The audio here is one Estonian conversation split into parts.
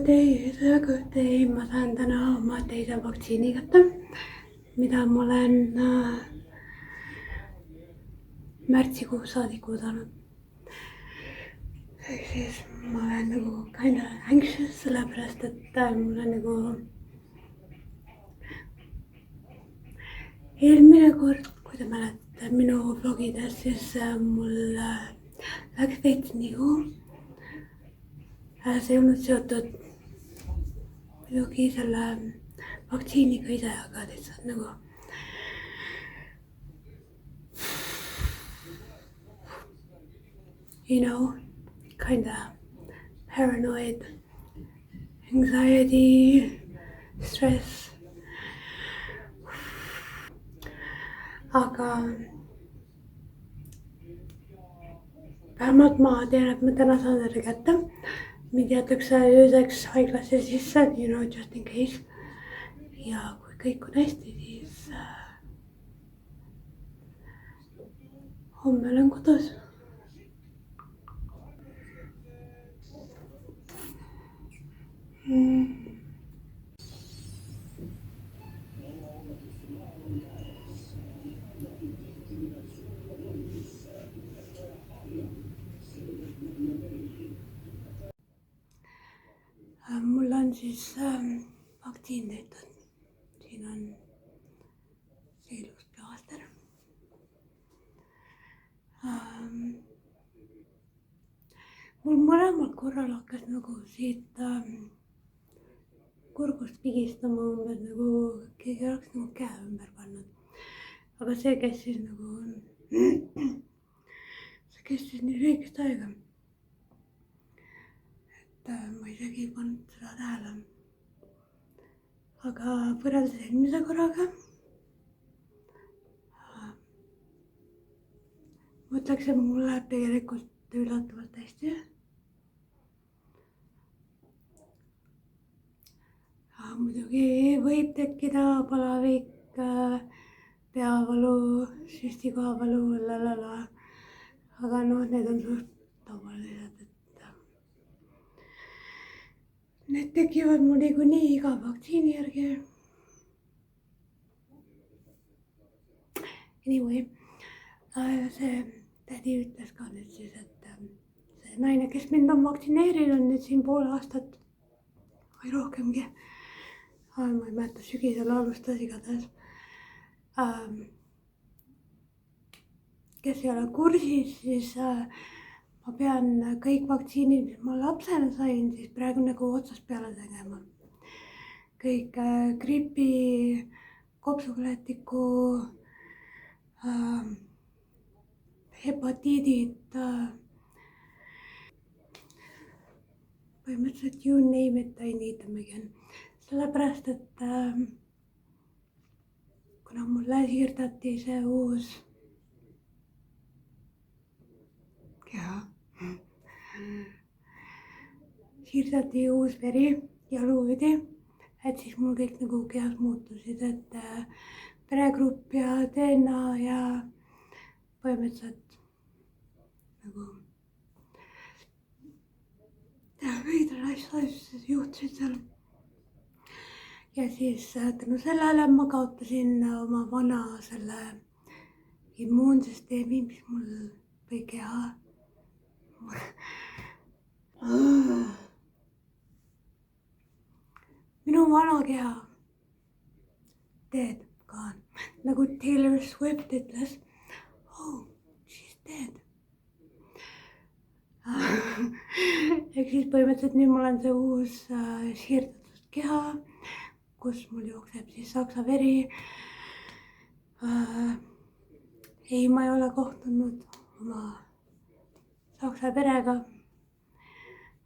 is a good day. Ma saan täna oma teise vaktsiini kätte, mida ma olen märtsikuus saadik oodanud. Ehk siis ma olen nagu kinda anxious, sellepärast et mul on nagu eelmine kord, kui te mäletate minu vlogides, siis mul läks veits nihu. See ei olnud seotud muidugi selle vaktsiiniga ise, aga lihtsalt nagu kinda paranoid, anxiety, stress. Aga vähemalt ma tean, et ma täna saan selle kätte. Mind jäetakse ööseks haiglasse sisse, just in case. Ja kui kõik on hästi, siis homme olen kodus. Mul on siis vaktsiin tehtud. Siin on see ilus plaaster. Mul mõlemal korral hakkas nagu siit kurgust pigistama umbes nagu keegi oleks nagu käe ümber pannud. Aga see kestis nii lühikest aega. Ma isegi ei pannud seda tähele. Aga võrreldes eelmise korraga ma ütleks, et mul läheb tegelikult üllatavalt hästi. Muidugi võib tekkida palavik, peavalu, süstikohavalu, lalala. Aga need on suht tavalised, et need tekivad mul niikuinii iga vaktsiini järgi. Anyway, see tädi ütles ka nüüd siis, et see naine, kes mind on vaktsineerinud nüüd siin pool aastat või rohkemgi, ma ei mäleta, sügisel alustas igatahes, kes ei ole kursis, siis ma pean kõik vaktsiinid, mis ma lapsena sain, siis praegu nagu otsast peale tegema. Kõik gripi, kopsupõletiku, hepatiidid, põhimõtteliselt you name it, I need them again. Sellepärast, et kuna mulle siirdati see uus keha, siirdati uus veri jaluõdi, et siis mul kõik nagu kehas muutusid, et peregrupp ja DNA ja põhimõtteliselt nagu veidral asju juhtusid seal. Ja siis tänu sellele ma kaotasin oma vana selle immuunsüsteemi, mis mul või keha. Minu vana keha dead gone, nagu Taylor Swift ütles, oh, she's dead. Ehk siis põhimõtteliselt nüüd mul on see uus siirdatud keha, kus mul jookseb siis saksa veri. Ei, ma ei ole kohtunud oma saksa perega.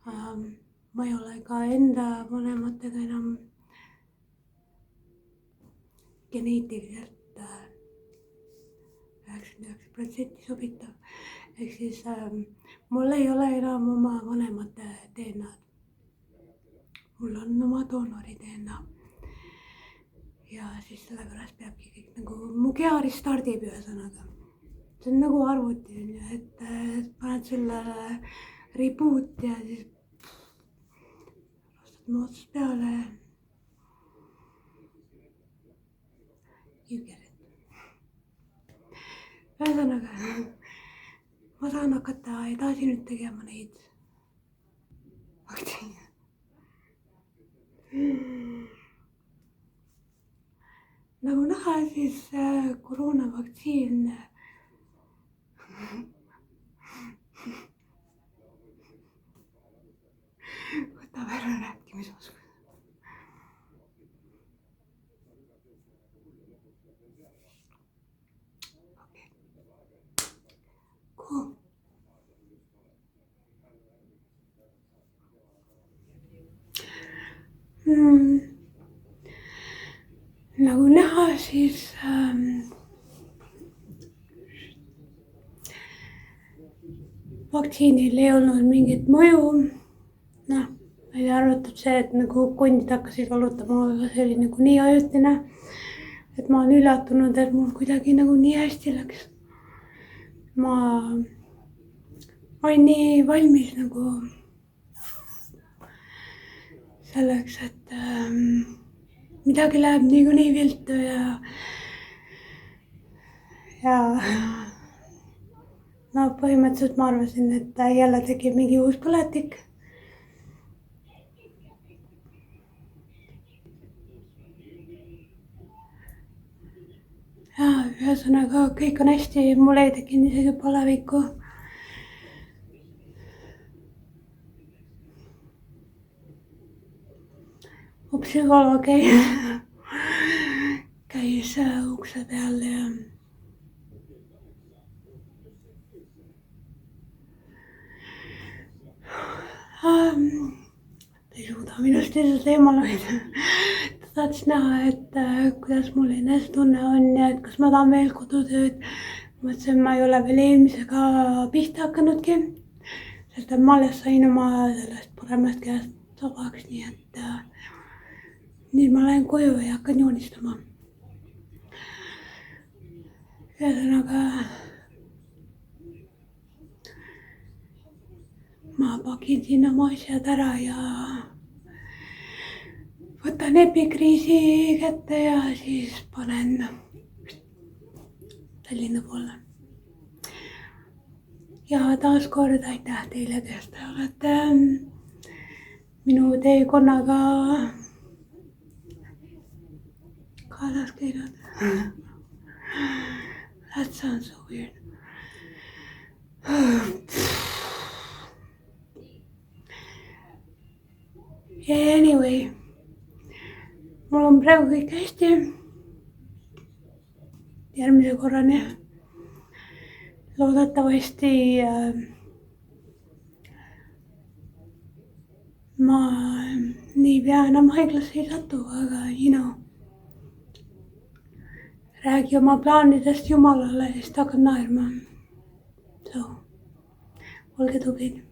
Ma ei ole ka enda vanematega enam geneetiliselt 99% sobitav. Ehk siis mul ei ole enam oma vanemate DNA-d. Mul on oma doonori DNA. Ja siis sellepärast peabki kõik nagu, mu keha restardib ühesõnaga. See on nagu arvuti, et paned selle reboot ja siis võtma otsast peale. You get it. Ühesõnaga, ma saan hakata edasi nüüd tegema neid vaktsiine. Nagu näha, siis koroonavaktsiin võtab ära rääkimisoskuse. Okay. Cool. Nagu näha, siis vaktsiinil ei olnud mingit mõju. Noh, välja arvatud see, et nagu kondid hakkasid valutama, aga see oli nagu nii ajutine, et ma olen üllatunud, et mul kuidagi nagu nii hästi läks. Ma olin nii valmis nagu selleks, et midagi läheb niikuinii viltu ja no põhimõtteliselt ma arvasin, et jälle tekib mingi uus põletik. Ja ühesõnaga kõik on hästi, mul ei tekkinud isegi palavikku. Mu psühholoog käis ukse peal ja ei suuda minust lihtsalt eemal hoida. Ta tahtis näha, et kuidas mul enesetunne on ja et kas ma tahan veel kodutööd. Mõtlesin, ma ei ole veel eelmisega pihta hakanudki, sest ma alles sain oma sellest paremast käest sabaks, nii et nüüd ma lähen koju ja hakkan joonistama. Ühesõnaga ma pakin siin oma asjad ära ja võtan epikriisi kätte ja siis panen Tallinna poole. Ja taaskord aitäh teile, kes te olete minu teekonnaga kaasas käinud. That sounds so weird. Anyway, mul on praegu kõik hästi. Järgmise korrani loodetavasti ma niipea enam haiglasse ei satu, aga räägi oma plaanidest Jumalale ja siis ta hakkab naerma. So, olge tublid.